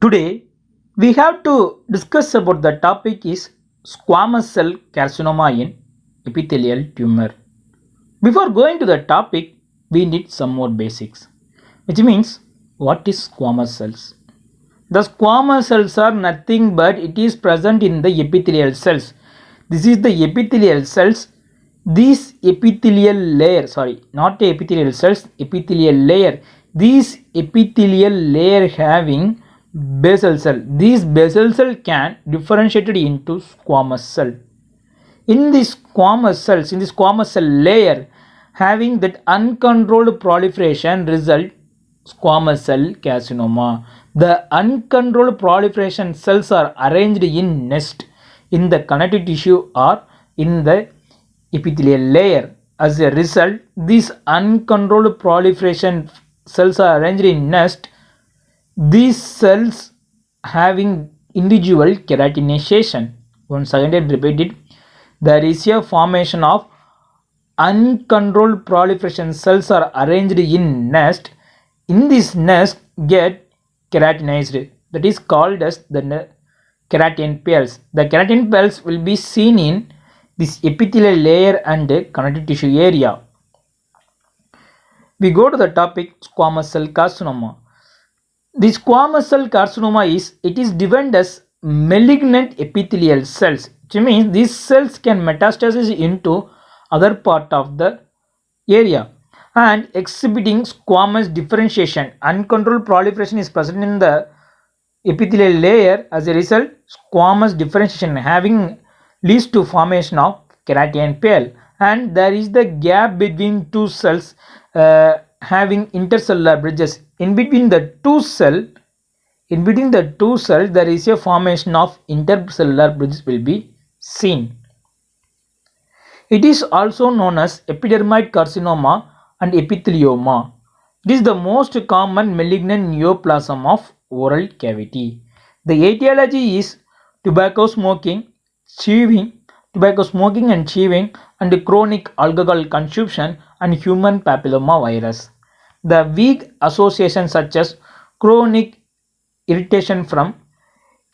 Today, we have to discuss about the topic is squamous cell carcinoma in epithelial tumor. Before going to the topic, we need some more basics, which means what is squamous cells? The squamous cells are nothing but it is present in the epithelial cells. This is the epithelial cells. This epithelial layer, sorry, not the epithelial cells, epithelial layer. This epithelial layer having basal cell. These basal cell can differentiated into squamous cell. In this squamous cells, in this squamous cell layer, having that uncontrolled proliferation result squamous cell carcinoma. The uncontrolled proliferation cells are arranged in nest in the connective tissue or in the epithelial layer. As a result, these uncontrolled proliferation cells are arranged in nest. These cells having individual keratinization. Once again repeat it. There is a formation of uncontrolled proliferation cells are arranged in nest. In this nest get keratinized. That is called as the keratin pales. The keratin pales will be seen in this epithelial layer and connective tissue area. We go to the topic squamous cell carcinoma. The squamous cell carcinoma is defined as malignant epithelial cells, which means these cells can metastasize into other part of the area and exhibiting squamous differentiation. Uncontrolled proliferation is present in the epithelial layer. As a result, squamous differentiation having leads to formation of keratin pale, and there is the gap between two cells having intercellular bridges. In between the two cells, there is a formation of intercellular bridges will be seen. It is also known as epidermoid carcinoma and epithelioma. It is the most common malignant neoplasm of oral cavity. The etiology is tobacco smoking and chewing, and chronic alcohol consumption and human papilloma virus. The weak associations such as chronic irritation from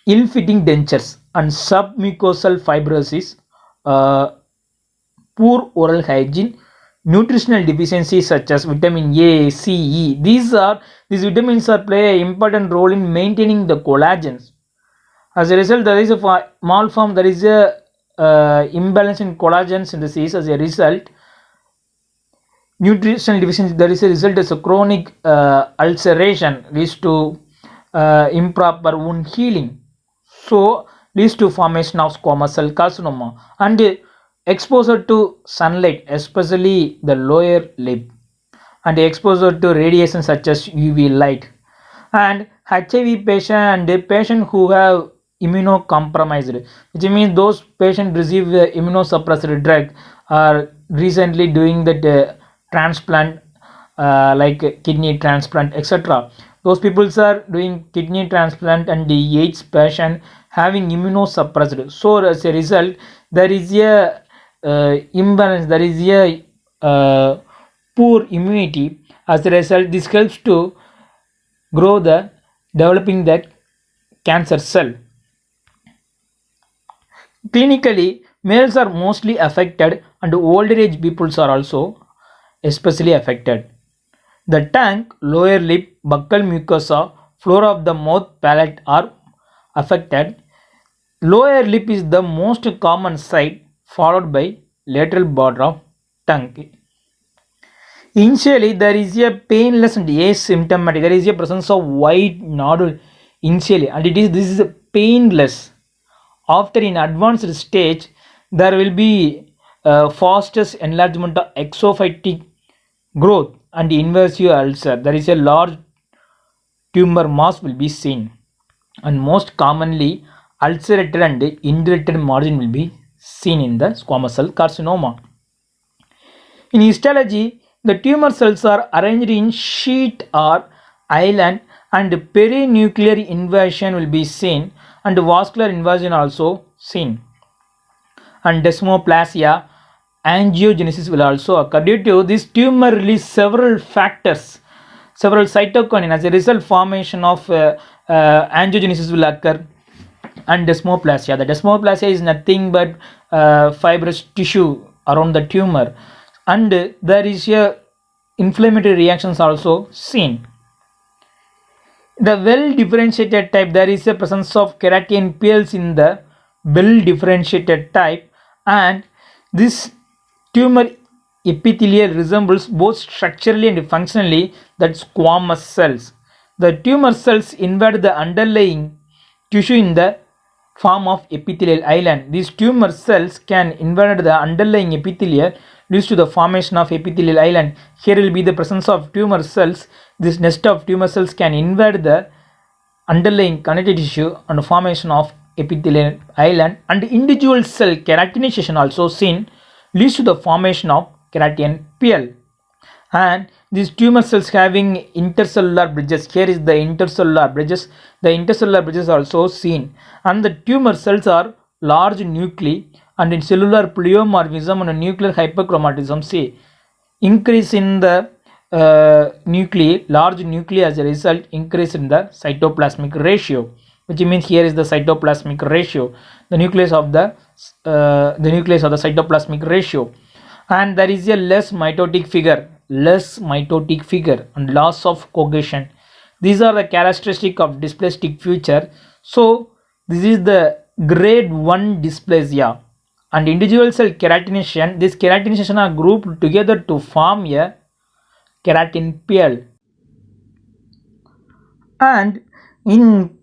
ill-fitting dentures and submucosal fibrosis, poor oral hygiene, nutritional deficiencies such as vitamin A, C, E. These vitamins play an important role in maintaining the collagens. As a result, there is a malform. There is a imbalance in collagen synthesis. As a result, nutritional deficiency. There is a result as a chronic ulceration leads to improper wound healing. So leads to formation of squamous cell carcinoma. And exposure to sunlight, especially the lower lip, and exposure to radiation such as UV light, and HIV patient and patient who have immunocompromised, which means those patients receive immunosuppressive drug or recently doing that transplant like kidney transplant, etc. Those people are doing kidney transplant and the AIDS patient having immunosuppressed. So as a result, there is a imbalance, there is a poor immunity. As a result, this helps to grow the developing that cancer cell. Clinically, males are mostly affected and older age people are also especially affected. The tongue, lower lip, buccal mucosa, floor of the mouth, palate are affected. Lower lip is the most common site, followed by lateral border of tongue. Initially, there is a painless and asymptomatic. There is a presence of white nodule initially, and this is painless. After in advanced stage, there will be fastest enlargement of exophytic growth and invasive ulcer. There is a large tumor mass will be seen, and most commonly ulcerated and indurated margin will be seen in the squamous cell carcinoma. In histology, the tumor cells are arranged in sheet or island, and perinuclear invasion will be seen, and vascular invasion also seen, and desmoplasia angiogenesis will also occur. Due to this, tumor release several factors, several cytokinin. As a result, formation of angiogenesis will occur. And desmoplasia. The desmoplasia is nothing but fibrous tissue around the tumor, and there is a inflammatory reactions also seen. The well differentiated type, there is a presence of keratin peels in the well differentiated type, and this tumor epithelial resembles both structurally and functionally that squamous cells. The tumor cells invade the underlying tissue in the form of epithelial island. These tumor cells can invade the underlying epithelial, leads to the formation of epithelial island. Here will be the presence of tumor cells. This nest of tumor cells can invade the underlying connective tissue and formation of epithelial island, and individual cell keratinization also seen, leads to the formation of keratin peel. And these tumor cells having intercellular bridges. Here is the intercellular bridges. The intercellular bridges are also seen, and the tumor cells are large nuclei, and in cellular pleomorphism and nuclear hyperchromatism, see increase in the nuclei, large nuclei, as a result increase in the cytoplasmic ratio, which means here is the cytoplasmic ratio, the nucleus of the cytoplasmic ratio. And there is a less mitotic figure and loss of cohesion. These are the characteristic of dysplastic feature. So this is the grade 1 dysplasia. And individual cell keratinization, this keratinization are grouped together to form a keratin peel. And in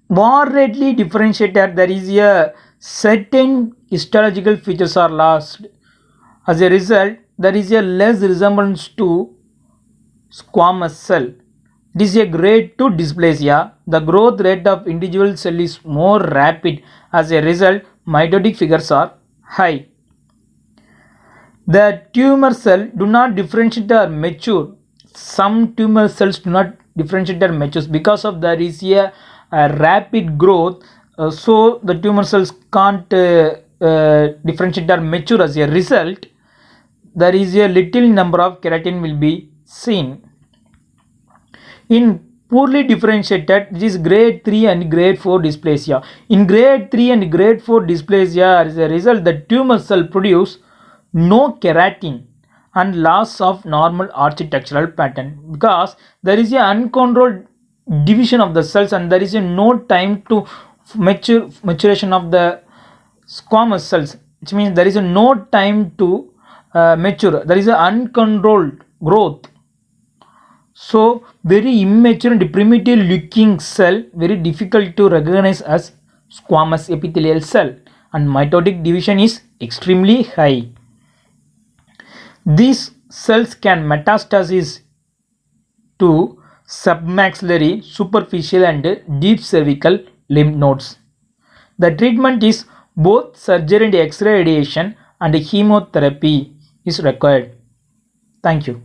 moderately differentiated, there is a certain histological features are lost. As a result, there is a less resemblance to squamous cell. It is a grade 2 dysplasia. The growth rate of individual cell is more rapid. As a result, mitotic figures are high. The tumor cell do not differentiate or mature. Some tumor cells do not differentiate or mature because of there is a rapid growth. So the tumor cells can't differentiate or mature. As a result, there is a little number of keratin will be seen. In poorly differentiated, this is grade 3 and grade 4 dysplasia. In grade 3 and grade 4 dysplasia, as a result, the tumor cell produce no keratin and loss of normal architectural pattern, because there is a uncontrolled division of the cells, and there is a no time to maturation of the squamous cells, which means there is a no time to mature. There is an uncontrolled growth. So very immature and primitive looking cell, very difficult to recognize as squamous epithelial cell, and mitotic division is extremely high. These cells can metastasis to submaxillary, superficial and deep cervical lymph nodes. The treatment is both surgery and X-ray radiation and chemotherapy is required. Thank you.